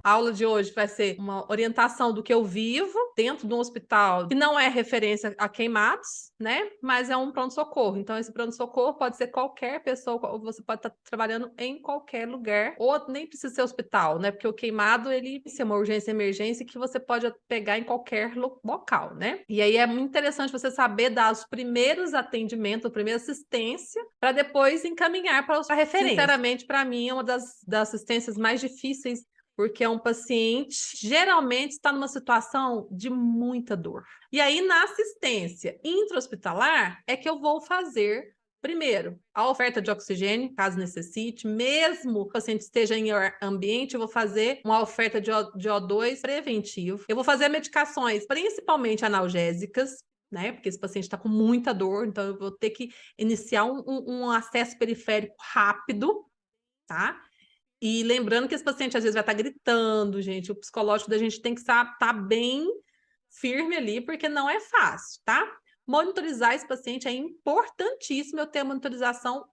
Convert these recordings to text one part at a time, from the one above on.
A aula de hoje vai ser uma orientação do que eu vivo dentro de um hospital que não é referência a queimados, né? Mas é um pronto-socorro. Então, esse pronto-socorro pode ser qualquer pessoa, você pode estar trabalhando em qualquer lugar, ou nem precisa ser hospital, né? Porque o queimado, ele é uma urgência e emergência que você pode pegar em qualquer local, né? E aí é muito interessante você saber dar os primeiros atendimentos, a primeira assistência, para depois encaminhar para a referência. Sinceramente, para mim, é uma das assistências mais difíceis, porque é um paciente, geralmente está numa situação de muita dor. E aí, na assistência intra-hospitalar, é que eu vou fazer, primeiro, a oferta de oxigênio, caso necessite, mesmo que o paciente esteja em ambiente, eu vou fazer uma oferta de O2 preventivo. Eu vou fazer medicações, principalmente analgésicas, né? Porque esse paciente está com muita dor, então eu vou ter que iniciar um acesso periférico rápido, tá? E lembrando que esse paciente às vezes vai estar gritando, gente, o psicológico da gente tem que estar bem firme ali, porque não é fácil, tá? Monitorizar esse paciente é importantíssimo eu ter a monitorização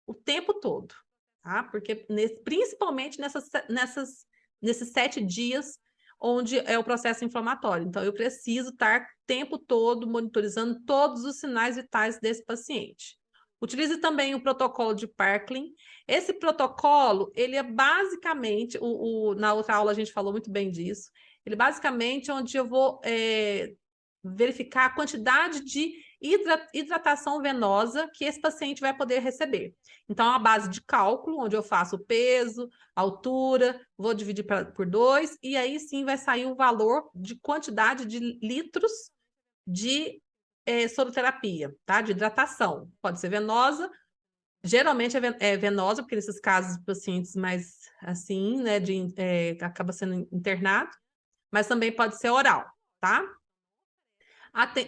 o tempo todo, tá? Porque principalmente nesses 7 dias onde é o processo inflamatório. Então, eu preciso estar o tempo todo monitorizando todos os sinais vitais desse paciente. Utilize também o protocolo de Parkland. Esse protocolo, ele é basicamente, na outra aula a gente falou muito bem disso, ele basicamente é onde eu vou verificar a quantidade de hidratação venosa que esse paciente vai poder receber. Então, é uma base de cálculo, onde eu faço o peso, a altura, vou dividir por 2, e aí sim vai sair o valor de quantidade de litros de soroterapia, tá? De hidratação. Pode ser venosa, geralmente é venosa, porque nesses casos, pacientes mais assim, né, acaba sendo internado, mas também pode ser oral, tá?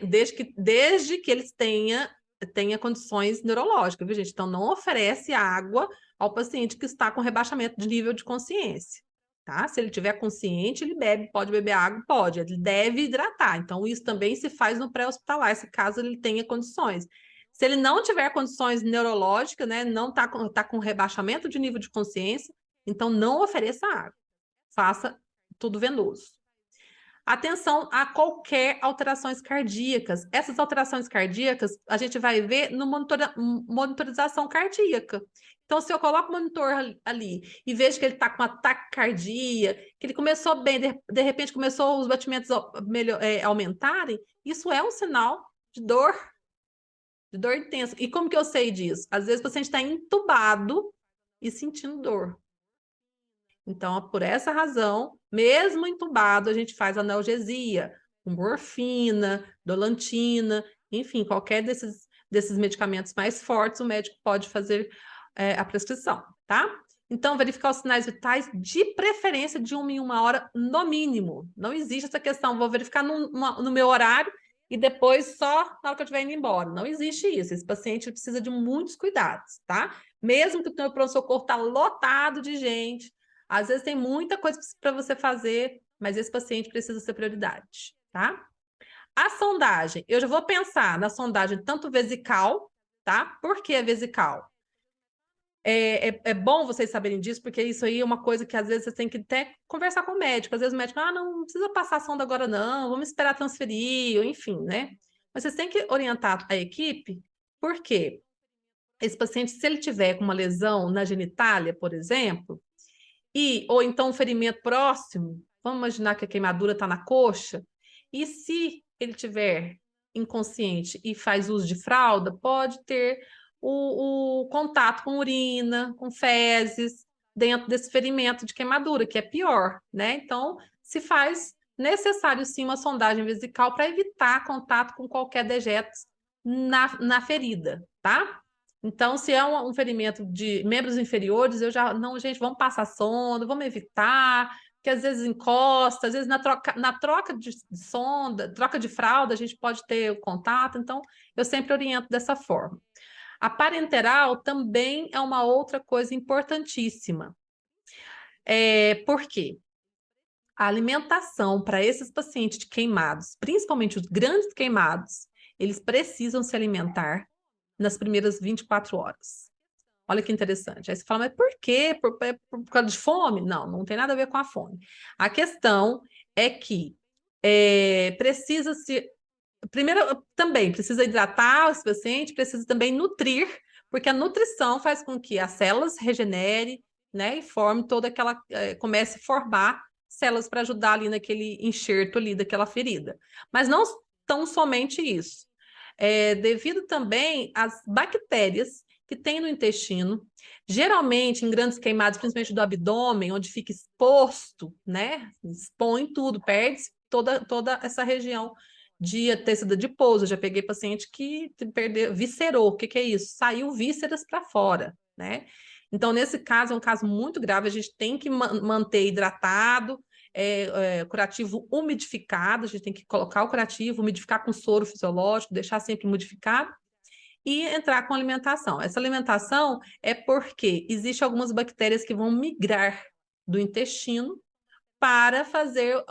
Desde que eles tenha condições neurológicas, viu, gente? Então, não oferece água ao paciente que está com rebaixamento de nível de consciência, tá? Se ele tiver consciente, ele pode beber água, pode, ele deve hidratar. Então, isso também se faz no pré-hospitalar, se caso ele tenha condições. Se ele não tiver condições neurológicas, né, não tá com rebaixamento de nível de consciência, então não ofereça água. Faça tudo venoso. Atenção a qualquer alterações cardíacas. Essas alterações cardíacas a gente vai ver no monitorização cardíaca. Então, se eu coloco o monitor ali e vejo que ele está com ataque cardíaco, que ele começou bem, de repente começou os batimentos aumentarem, isso é um sinal de dor intensa. E como que eu sei disso? Às vezes o paciente está entubado e sentindo dor. Então, por essa razão, mesmo entubado, a gente faz analgesia, com morfina, dolantina, enfim, qualquer desses medicamentos mais fortes, o médico pode fazer a prescrição, tá? Então, verificar os sinais vitais, de preferência de 1 hora, no mínimo. Não existe essa questão, vou verificar no meu horário e depois só na hora que eu estiver indo embora. Não existe isso. Esse paciente precisa de muitos cuidados, tá? Mesmo que o teu pronto-socorro está lotado de gente, às vezes tem muita coisa para você fazer, mas esse paciente precisa ser prioridade, tá? A sondagem, eu já vou pensar na sondagem tanto vesical, tá? Por que a vesical? É bom vocês saberem disso, porque isso aí é uma coisa que às vezes você tem que até conversar com o médico. Às vezes o médico, não precisa passar a sonda agora não, vamos esperar transferir, enfim, né? Mas vocês têm que orientar a equipe, porque esse paciente, se ele tiver com uma lesão na genitália, por exemplo, ou então um ferimento próximo, vamos imaginar que a queimadura está na coxa, e se ele tiver inconsciente e faz uso de fralda, pode ter o contato com urina, com fezes, dentro desse ferimento de queimadura, que é pior, né? Então, se faz necessário sim uma sondagem vesical para evitar contato com qualquer dejetos na ferida, tá? Então, se é um ferimento de membros inferiores, eu já, não, gente, vamos passar sonda, vamos evitar, que às vezes encosta, às vezes na troca de sonda, troca de fralda, a gente pode ter o contato, então eu sempre oriento dessa forma. A parenteral também é uma outra coisa importantíssima. Por quê? A alimentação para esses pacientes de queimados, principalmente os grandes queimados, eles precisam se alimentar nas primeiras 24 horas. Olha que interessante. Aí você fala, mas por quê? Por causa de fome? Não, não tem nada a ver com a fome. A questão é que precisa-se. Primeiro, também precisa hidratar esse paciente, precisa também nutrir, porque a nutrição faz com que as células regenere, né, e forme toda aquela, comece a formar células para ajudar ali naquele enxerto ali daquela ferida. Mas não tão somente isso. Devido também às bactérias que tem no intestino, geralmente em grandes queimadas, principalmente do abdômen, onde fica exposto, né, expõe tudo, perde toda essa região de tecido adiposo. Já peguei paciente que perdeu, viscerou. O que que é isso? Saiu vísceras para fora, né? Então, nesse caso, é um caso muito grave. A gente tem que manter hidratado, curativo umidificado. A gente tem que colocar o curativo, umidificar com soro fisiológico, deixar sempre umidificado e entrar com alimentação. Essa alimentação é porque existem algumas bactérias que vão migrar do intestino para fazer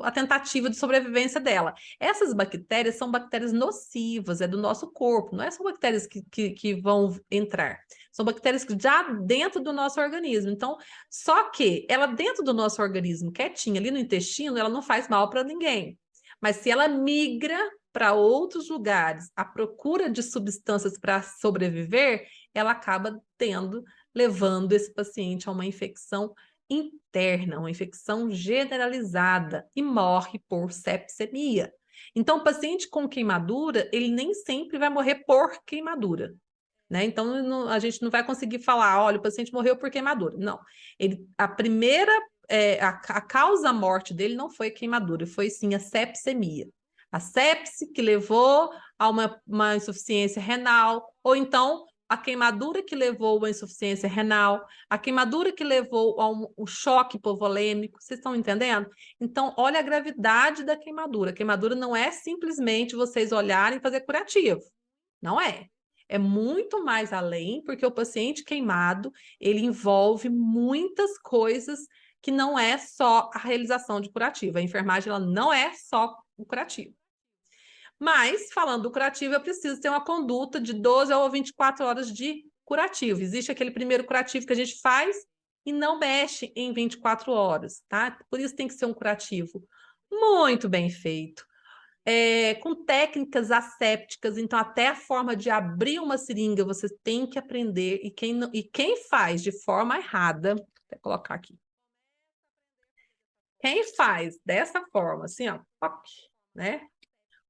a tentativa de sobrevivência dela. Essas bactérias são bactérias nocivas, é do nosso corpo, não são bactérias que vão entrar. São bactérias que já dentro do nosso organismo. Então, só que ela dentro do nosso organismo, quietinha, ali no intestino, ela não faz mal para ninguém. Mas se ela migra para outros lugares à procura de substâncias para sobreviver, ela acaba levando esse paciente a uma infecção interna, uma infecção generalizada e morre por sepsemia. Então, o paciente com queimadura, ele nem sempre vai morrer por queimadura, né? Então, a gente não vai conseguir falar, olha, o paciente morreu por queimadura. Não. A primeira, a causa morte dele não foi a queimadura, foi sim a sepsemia. A sepse que levou a uma insuficiência renal, ou então a queimadura que levou à insuficiência renal, a queimadura que levou ao choque hipovolêmico, vocês estão entendendo? Então, olha a gravidade da queimadura. A queimadura não é simplesmente vocês olharem e fazer curativo. Não é. É muito mais além, porque o paciente queimado, ele envolve muitas coisas que não é só a realização de curativo. A enfermagem, ela não é só o curativo. Mas, falando do curativo, eu preciso ter uma conduta de 12 ou 24 horas de curativo. Existe aquele primeiro curativo que a gente faz e não mexe em 24 horas, tá? Por isso tem que ser um curativo muito bem feito, com técnicas assépticas. Então, até a forma de abrir uma seringa você tem que aprender. E quem faz de forma errada, vou colocar aqui. Quem faz dessa forma, assim, ó, né?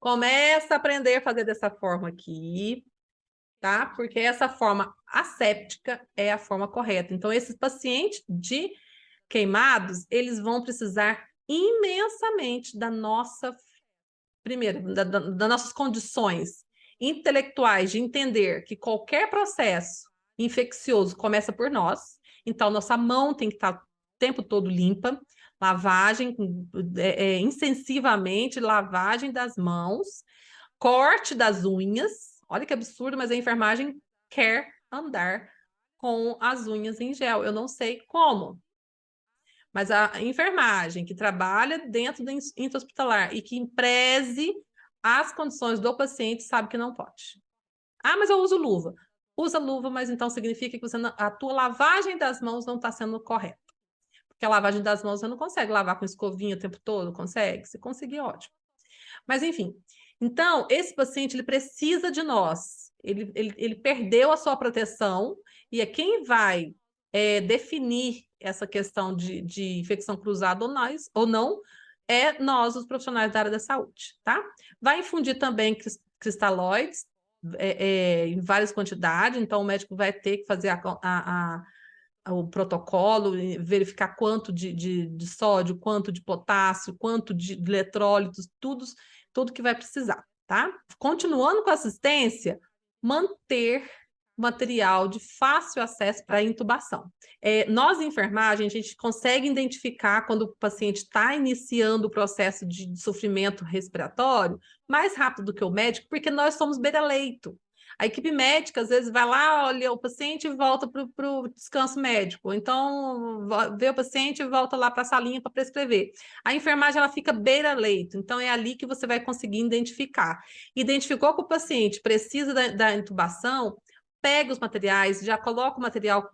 Começa a aprender a fazer dessa forma aqui, tá? Porque essa forma asséptica é a forma correta. Então, esses pacientes de queimados, eles vão precisar imensamente da nossa, primeiro, das nossas condições intelectuais de entender que qualquer processo infeccioso começa por nós. Então, nossa mão tem que estar o tempo todo limpa, lavagem, intensivamente, lavagem das mãos, corte das unhas. Olha que absurdo, mas a enfermagem quer andar com as unhas em gel. Eu não sei como, mas a enfermagem que trabalha dentro do intra-hospitalar e que preze as condições do paciente sabe que não pode. Ah, mas eu uso luva. Usa luva, mas então significa que a tua lavagem das mãos não está sendo correta. Porque a lavagem das mãos você não consegue lavar com escovinha o tempo todo, consegue? Se conseguir, ótimo. Mas, enfim. Então, esse paciente, ele precisa de nós. Ele perdeu a sua proteção e é quem vai definir essa questão de infecção cruzada ou não, é nós, os profissionais da área da saúde, tá? Vai infundir também cristalóides em várias quantidades, então o médico vai ter que fazer o protocolo, verificar quanto de sódio, quanto de potássio, quanto de eletrólitos, tudo que vai precisar, tá? Continuando com a assistência, manter material de fácil acesso para intubação. Nós, enfermagem, a gente consegue identificar quando o paciente está iniciando o processo de sofrimento respiratório mais rápido do que o médico, porque nós somos beira-leito. A equipe médica, às vezes, vai lá, olha o paciente e volta para o descanso médico. Então, vê o paciente e volta lá para a salinha para prescrever. A enfermagem, ela fica beira-leito. Então, é ali que você vai conseguir identificar. Identificou que o paciente precisa da intubação, pega os materiais, já coloca o material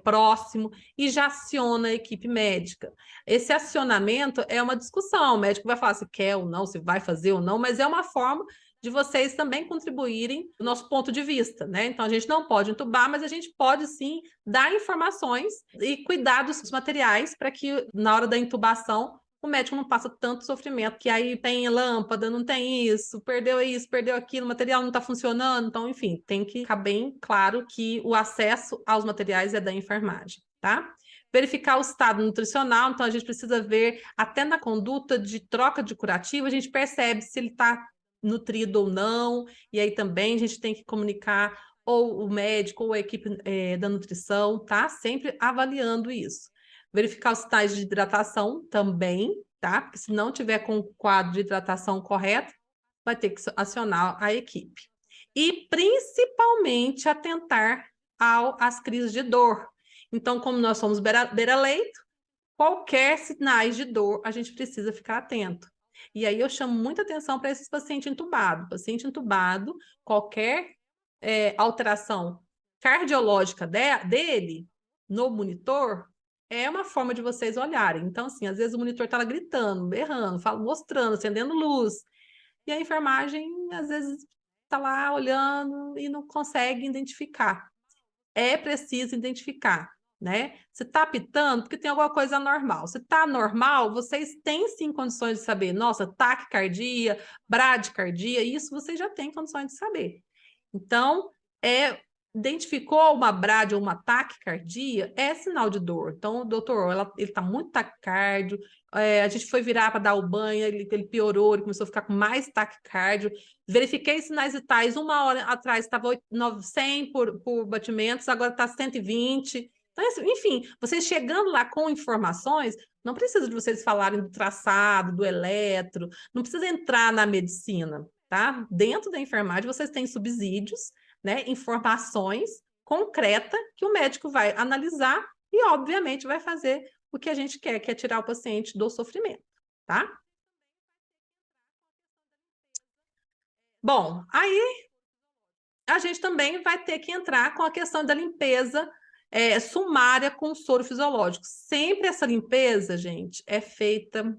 próximo e já aciona a equipe médica. Esse acionamento é uma discussão, o médico vai falar se quer ou não, se vai fazer ou não, mas é uma forma de vocês também contribuírem do nosso ponto de vista, né? Então, a gente não pode entubar, mas a gente pode, sim, dar informações e cuidar dos materiais para que, na hora da intubação, o médico não passa tanto sofrimento, que aí tem lâmpada, não tem isso, perdeu aquilo, o material não está funcionando. Então, enfim, tem que ficar bem claro que o acesso aos materiais é da enfermagem, tá? Verificar o estado nutricional, então a gente precisa ver, até na conduta de troca de curativo, a gente percebe se ele está nutrido ou não, e aí também a gente tem que comunicar ou o médico ou a equipe da nutrição, tá? Sempre avaliando isso. Verificar os sinais de hidratação também, tá? Porque se não tiver com o quadro de hidratação correto, vai ter que acionar a equipe. E principalmente atentar às crises de dor. Então, como nós somos beira-leito, qualquer sinais de dor, a gente precisa ficar atento. E aí eu chamo muita atenção para esses pacientes entubados. Paciente entubado, qualquer alteração cardiológica dele no monitor é uma forma de vocês olharem. Então, assim, às vezes o monitor está lá gritando, berrando, mostrando, acendendo luz. E a enfermagem, às vezes, está lá olhando e não consegue identificar. É preciso identificar, né? Se está apitando, porque tem alguma coisa anormal. Se está normal, vocês têm sim condições de saber. Nossa, taquicardia, bradicardia, isso vocês já têm condições de saber. Então, identificou uma brad ou uma taquicardia, é sinal de dor. Então, doutor, ele está muito taquicárdio, a gente foi virar para dar o banho, ele piorou, ele começou a ficar com mais taquicárdio. Verifiquei sinais vitais, 1 hora atrás estava 100 por batimentos, agora está 120. Então, enfim, vocês chegando lá com informações, não precisa de vocês falarem do traçado, do eletro, não precisa entrar na medicina, tá? Dentro da enfermagem, vocês têm subsídios, né, informações concretas que o médico vai analisar e, obviamente, vai fazer o que a gente quer, que é tirar o paciente do sofrimento, tá? Bom, aí a gente também vai ter que entrar com a questão da limpeza sumária com soro fisiológico. Sempre essa limpeza, gente, é feita.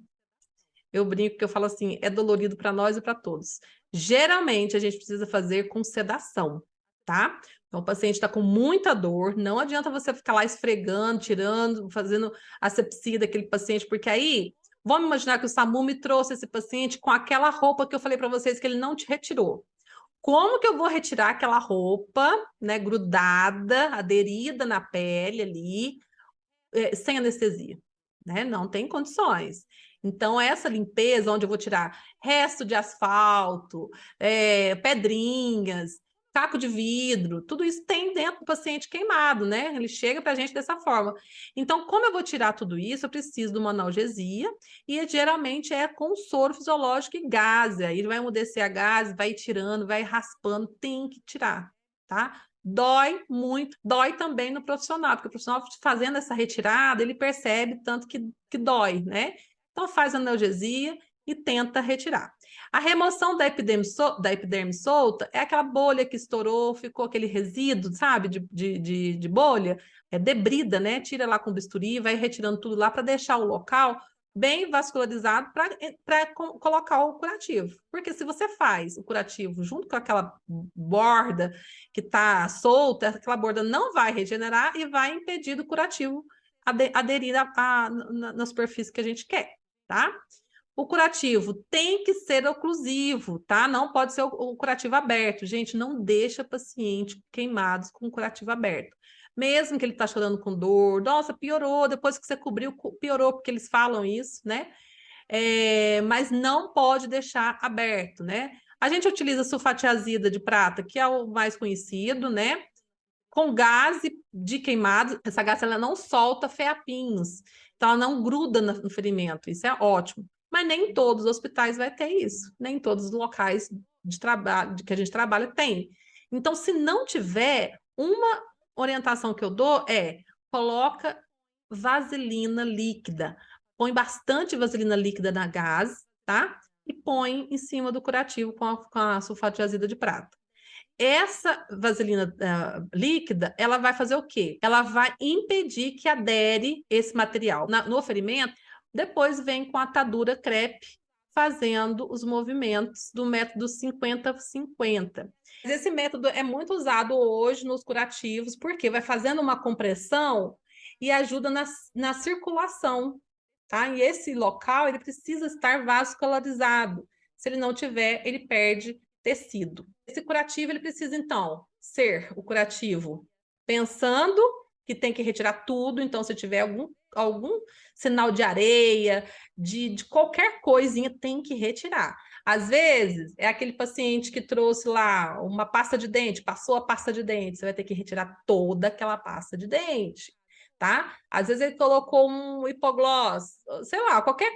Eu brinco que eu falo assim, é dolorido para nós e para todos. Geralmente a gente precisa fazer com sedação, tá? Então o paciente está com muita dor, não adianta você ficar lá esfregando, tirando, fazendo asepsia daquele paciente, porque aí, vamos imaginar que o SAMU me trouxe esse paciente com aquela roupa que eu falei para vocês que ele não te retirou. Como que eu vou retirar aquela roupa, né, grudada, aderida na pele ali, sem anestesia? Né? Não tem condições. Então, essa limpeza, onde eu vou tirar resto de asfalto, pedrinhas, caco de vidro, tudo isso tem dentro do paciente queimado, né? Ele chega para a gente dessa forma. Então, como eu vou tirar tudo isso? Eu preciso de uma analgesia e geralmente é com soro fisiológico e gás. Aí ele vai umedecer a gás, vai tirando, vai raspando, tem que tirar, tá? Dói muito, dói também no profissional, porque o profissional fazendo essa retirada, ele percebe tanto que dói, né? Então faz analgesia e tenta retirar. A remoção da epiderme solta é aquela bolha que estourou, ficou aquele resíduo, sabe, de bolha, debrida, né? Tira lá com bisturi, vai retirando tudo lá para deixar o local bem vascularizado para colocar o curativo. Porque se você faz o curativo junto com aquela borda que está solta, aquela borda não vai regenerar e vai impedir do curativo aderir na superfície que a gente quer, tá? O curativo tem que ser oclusivo, tá? Não pode ser o curativo aberto. Gente, não deixa paciente queimados com o curativo aberto. Mesmo que ele está chorando com dor, nossa, piorou, depois que você cobriu, piorou, porque eles falam isso, né? Mas não pode deixar aberto, né? A gente utiliza sulfatiazida de prata, que é o mais conhecido, né? Com gás de queimado, essa gás ela não solta feapinhos, então ela não gruda no ferimento, isso é ótimo. Mas nem todos os hospitais vai ter isso, nem todos os locais de trabalho que a gente trabalha tem. Então, se não tiver, uma orientação que eu dou coloca vaselina líquida. Põe bastante vaselina líquida na gás, tá? E põe em cima do curativo com a sulfato de azida de prata. essa vaselina líquida, ela vai fazer o quê? Ela vai impedir que adere esse material no ferimento. Depois vem com a atadura crepe, fazendo os movimentos do método 50-50. Esse método é muito usado hoje nos curativos, porque vai fazendo uma compressão e ajuda na circulação, tá? E esse local, ele precisa estar vascularizado. Se ele não tiver, ele perde tecido. Esse curativo, ele precisa, então, ser o curativo pensando que tem que retirar tudo, então, se tiver algum sinal de areia, de qualquer coisinha, tem que retirar. Às vezes, é aquele paciente que trouxe lá uma pasta de dente, passou a pasta de dente, você vai ter que retirar toda aquela pasta de dente, tá? Às vezes ele colocou um hipoglós, sei lá, qualquer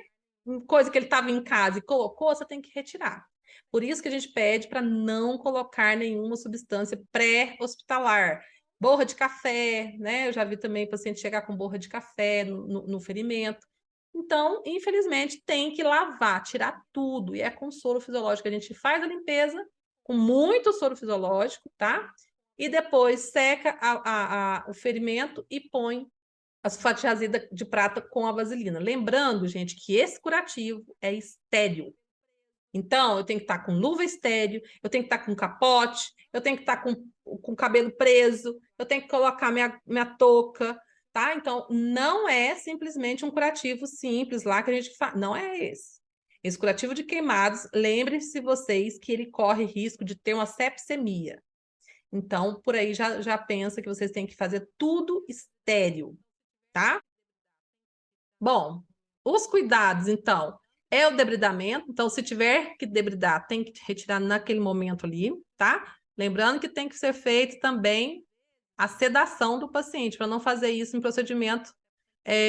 coisa que ele estava em casa e colocou, você tem que retirar. Por isso que a gente pede para não colocar nenhuma substância pré-hospitalar. Borra de café, né? Eu já vi também paciente chegar com borra de café no ferimento. Então, infelizmente, tem que lavar, tirar tudo. E é com soro fisiológico. A gente faz a limpeza com muito soro fisiológico, tá? E depois seca o ferimento e põe a sulfatiazida de prata com a vaselina. Lembrando, gente, que esse curativo é estéril. Então, eu tenho que estar com luva estéreo, eu tenho que estar com capote, eu tenho que estar com o cabelo preso, eu tenho que colocar minha touca, tá? Então, não é simplesmente um curativo simples lá que a gente faz. Não é esse. Esse curativo de queimados, lembrem-se vocês que ele corre risco de ter uma sepsemia. Então, por aí já pensa que vocês têm que fazer tudo estéreo, tá? Bom, os cuidados, então, é o debridamento. Então, se tiver que debridar, tem que retirar naquele momento ali, tá? Lembrando que tem que ser feito também a sedação do paciente, para não fazer isso em procedimento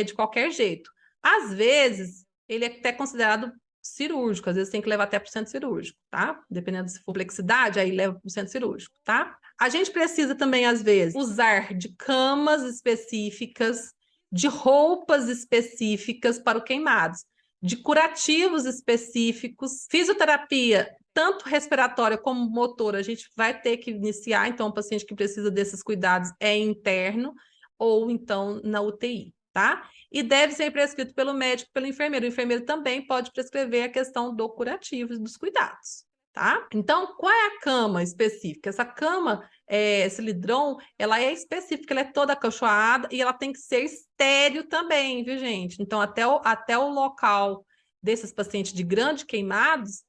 de qualquer jeito. Às vezes, ele é até considerado cirúrgico, às vezes tem que levar até para o centro cirúrgico, tá? Dependendo se for complexidade, aí leva para o centro cirúrgico, tá? A gente precisa também, às vezes, usar de camas específicas, de roupas específicas para o queimados, de curativos específicos, fisioterapia, tanto respiratória como motora, a gente vai ter que iniciar, então, o paciente que precisa desses cuidados é interno ou então na UTI, tá? E deve ser prescrito pelo médico, pelo enfermeiro. O enfermeiro também pode prescrever a questão do curativo e dos cuidados, tá? Então, qual é a cama específica? Essa cama, esse lidron, ela é específica, ela é toda acolchoada e ela tem que ser estéreo também, viu, gente? Então, até o local desses pacientes de grandes queimados,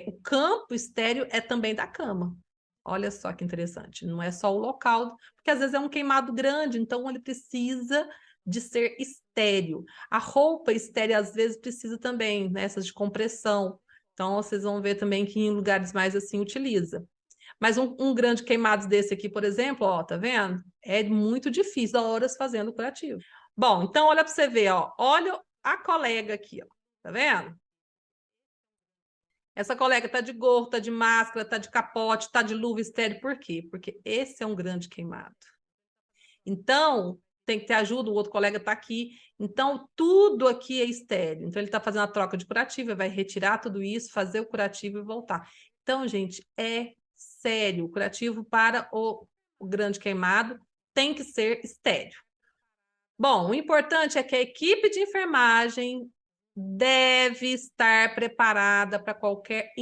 o campo estéreo é também da cama. Olha só que interessante, não é só o local, porque às vezes é um queimado grande, então ele precisa de ser estéreo. A roupa estéreo às vezes precisa também, né, essas de compressão. Então vocês vão ver também que em lugares mais assim utiliza. Mas um grande queimado desse aqui, por exemplo, ó, tá vendo? É muito difícil, horas fazendo o curativo. Bom, então olha para você ver, ó, olha a colega aqui, ó, tá vendo? Essa colega tá de gorro, tá de máscara, tá de capote, tá de luva estéreo. Por quê? Porque esse é um grande queimado. Então, tem que ter ajuda, o outro colega tá aqui. Então, tudo aqui é estéreo. Então, ele tá fazendo a troca de curativo, vai retirar tudo isso, fazer o curativo e voltar. Então, gente, é sério. O curativo para o grande queimado tem que ser estéreo. Bom, o importante é que a equipe de enfermagem deve estar preparada para qualquer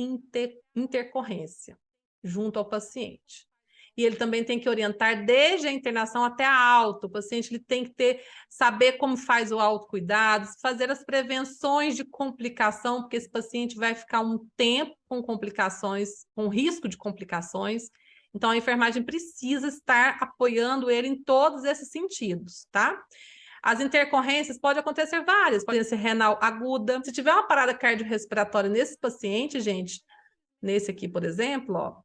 intercorrência junto ao paciente. E ele também tem que orientar desde a internação até a alta. O paciente ele tem que saber como faz o autocuidado, fazer as prevenções de complicação, porque esse paciente vai ficar um tempo com complicações, com risco de complicações. Então, a enfermagem precisa estar apoiando ele em todos esses sentidos, tá? As intercorrências podem acontecer várias, pode ser renal aguda. Se tiver uma parada cardiorrespiratória nesse paciente, gente, nesse aqui, por exemplo, ó,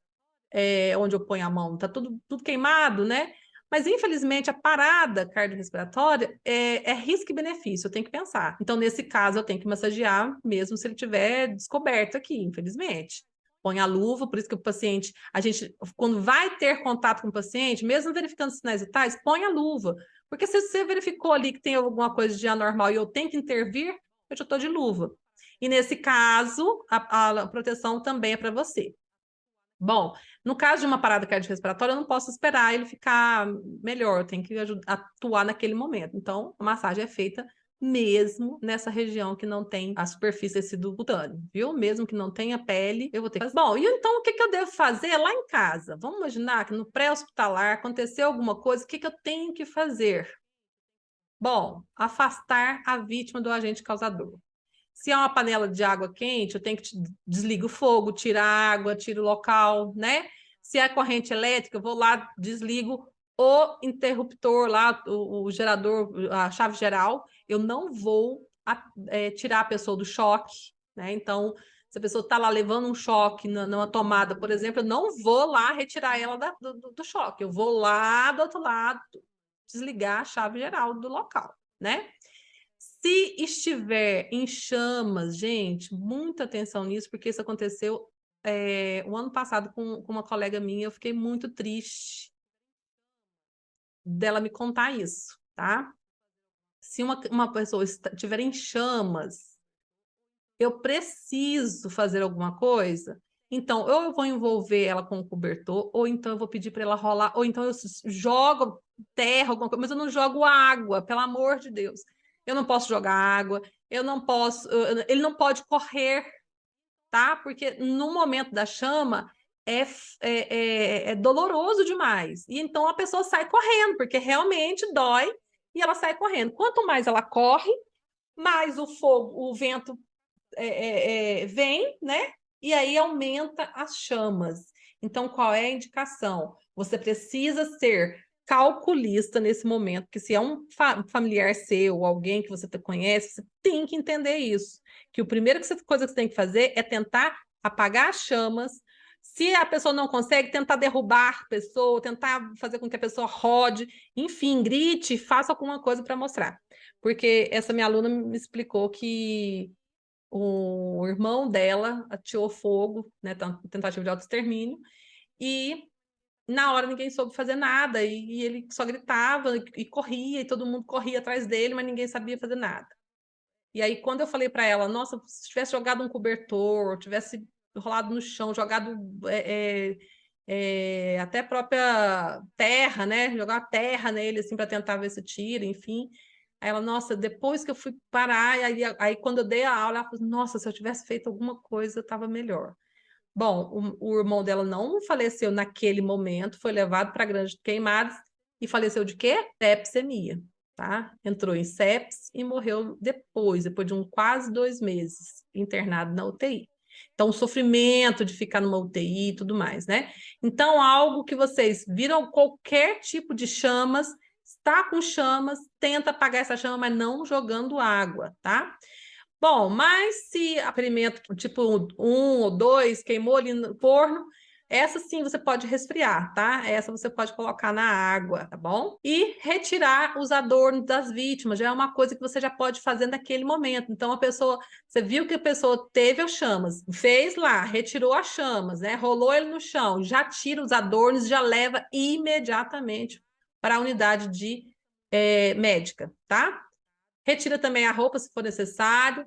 onde eu ponho a mão, tá tudo queimado, né? Mas, infelizmente, a parada cardiorrespiratória é risco e benefício, eu tenho que pensar. Então, nesse caso, eu tenho que massagear, mesmo se ele tiver descoberto aqui, infelizmente. Põe a luva, por isso que o paciente, a gente, quando vai ter contato com o paciente, mesmo verificando sinais vitais, põe a luva. Porque se você verificou ali que tem alguma coisa de anormal e eu tenho que intervir, eu já estou de luva. E nesse caso, a proteção também é para você. Bom, no caso de uma parada cardiorrespiratória, eu não posso esperar ele ficar melhor, eu tenho que atuar naquele momento. Então, a massagem é feita mesmo nessa região que não tem a superfície tecido cutâneo, viu? Mesmo que não tenha pele, eu vou ter que fazer. Bom, e então o que que eu devo fazer lá em casa? Vamos imaginar que no pré-hospitalar aconteceu alguma coisa, o que que eu tenho que fazer? Bom, afastar a vítima do agente causador. Se é uma panela de água quente, eu tenho que desligar o fogo, tira a água, tira o local, né? Se é corrente elétrica, eu vou lá, desligo o interruptor lá, o gerador, a chave geral. Eu não vou tirar a pessoa do choque, né? Então, se a pessoa está lá levando um choque numa tomada, por exemplo, eu não vou lá retirar ela do choque. Eu vou lá do outro lado desligar a chave geral do local, né? Se estiver em chamas, gente, muita atenção nisso, porque isso aconteceu o ano passado com uma colega minha, eu fiquei muito triste dela me contar isso, tá? Se uma pessoa estiver em chamas, eu preciso fazer alguma coisa, então ou eu vou envolver ela com o cobertor, ou então eu vou pedir para ela rolar, ou então eu jogo terra, alguma coisa, mas eu não jogo água, pelo amor de Deus. Eu não posso jogar água, eu não posso, ele não pode correr, tá? Porque no momento da chama é doloroso demais. E então a pessoa sai correndo, porque realmente dói e ela sai correndo. Quanto mais ela corre, mais o fogo, o vento vem, né? E aí aumenta as chamas. Então, qual é a indicação? Você precisa ser calculista nesse momento, porque se é um familiar seu, alguém que você conhece, você tem que entender isso. Que o primeiro coisa que você tem que fazer é tentar apagar as chamas. Se a pessoa não consegue, tentar derrubar a pessoa, tentar fazer com que a pessoa rode, enfim, grite, faça alguma coisa para mostrar. Porque essa minha aluna me explicou que o irmão dela ateou fogo, né, tentativa de autoextermínio, e na hora ninguém soube fazer nada, e ele só gritava e corria, e todo mundo corria atrás dele, mas ninguém sabia fazer nada. E aí, quando eu falei para ela, nossa, se tivesse jogado um cobertor, tivesse rolado no chão, jogado até a própria terra, né? Jogar terra nele, assim, para tentar ver se tira, enfim. Aí ela, nossa, depois que eu fui parar, aí quando eu dei a aula, ela falou, nossa, se eu tivesse feito alguma coisa, estava melhor. Bom, o irmão dela não faleceu naquele momento, foi levado para a Grande Queimadas e faleceu de quê? Sepsemia, tá? Entrou em sepsis e morreu depois de quase 2 meses internado na UTI. Então, o sofrimento de ficar numa UTI e tudo mais, né? Então, algo que vocês viram qualquer tipo de chamas, está com chamas, tenta apagar essa chama, mas não jogando água, tá? Bom, mas se alimento tipo 1 ou 2 queimou ali no forno, essa sim você pode resfriar, tá? Essa você pode colocar na água, tá bom? E retirar os adornos das vítimas, já é uma coisa que você já pode fazer naquele momento. Então, você viu que a pessoa teve as chamas, fez lá, retirou as chamas, né? Rolou ele no chão, já tira os adornos, já leva imediatamente para a unidade de médica, tá? Retira também a roupa se for necessário.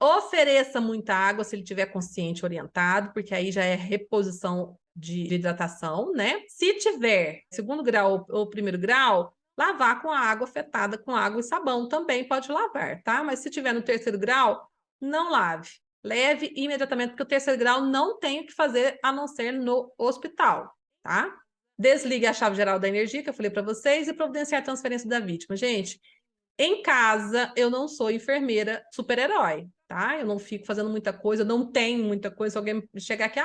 Ofereça muita água se ele tiver consciente, orientado, porque aí já é reposição de hidratação, né? Se tiver segundo grau ou primeiro grau, lavar com a água afetada com água e sabão também pode lavar, tá? Mas se tiver no terceiro grau, não lave. Leve imediatamente, porque o terceiro grau não tem o que fazer a não ser no hospital, tá? Desligue a chave geral da energia, que eu falei para vocês, e providenciar a transferência da vítima. Gente, em casa, eu não sou enfermeira super-herói, tá? Eu não fico fazendo muita coisa, eu não tenho muita coisa. Se alguém chegar aqui,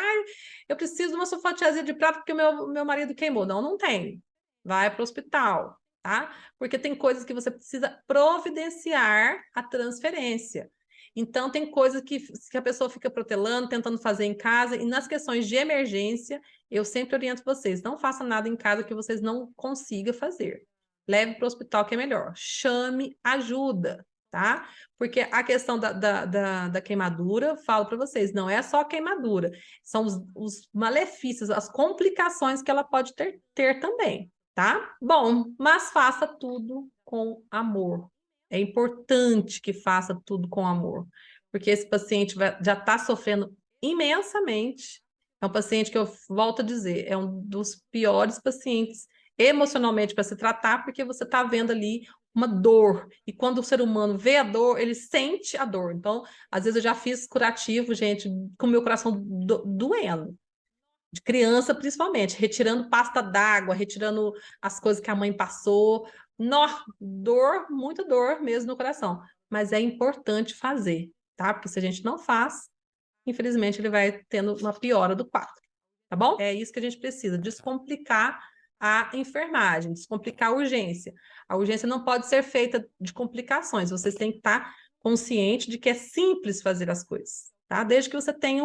eu preciso de uma sulfatiazida de prata porque o meu marido queimou. Não, não tem. Vai para o hospital, tá? Porque tem coisas que você precisa providenciar a transferência. Então, tem coisas que a pessoa fica protelando, tentando fazer em casa, e nas questões de emergência, eu sempre oriento vocês, não façam nada em casa que vocês não consigam fazer. Leve para o hospital que é melhor. Chame ajuda, tá? Porque a questão da queimadura, falo para vocês, não é só a queimadura, são os malefícios, as complicações que ela pode ter também, tá? Bom, mas faça tudo com amor. É importante que faça tudo com amor, porque esse paciente já está sofrendo imensamente É um paciente que eu volto a dizer, é um dos piores pacientes emocionalmente para se tratar, porque você está vendo ali uma dor. E quando o ser humano vê a dor, ele sente a dor. Então, às vezes eu já fiz curativo, gente, com o meu coração doendo. De criança, principalmente, retirando pasta d'água, retirando as coisas que a mãe passou. Nó, dor, muita dor mesmo no coração. Mas é importante fazer, tá? Porque se a gente não faz, infelizmente ele vai tendo uma piora do quadro, tá bom? É isso que a gente precisa, descomplicar a enfermagem, descomplicar a urgência. A urgência não pode ser feita de complicações, vocês têm que estar consciente de que é simples fazer as coisas, tá? Desde que você tenha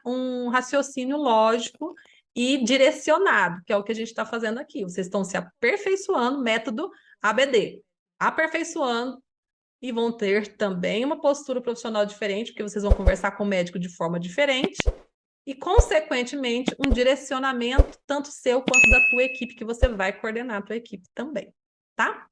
um raciocínio lógico e direcionado, que é o que a gente está fazendo aqui. Vocês estão se aperfeiçoando, método ABD, aperfeiçoando e vão ter também uma postura profissional diferente, porque vocês vão conversar com o médico de forma diferente e, consequentemente, um direcionamento tanto seu quanto da tua equipe, que você vai coordenar a tua equipe também, tá?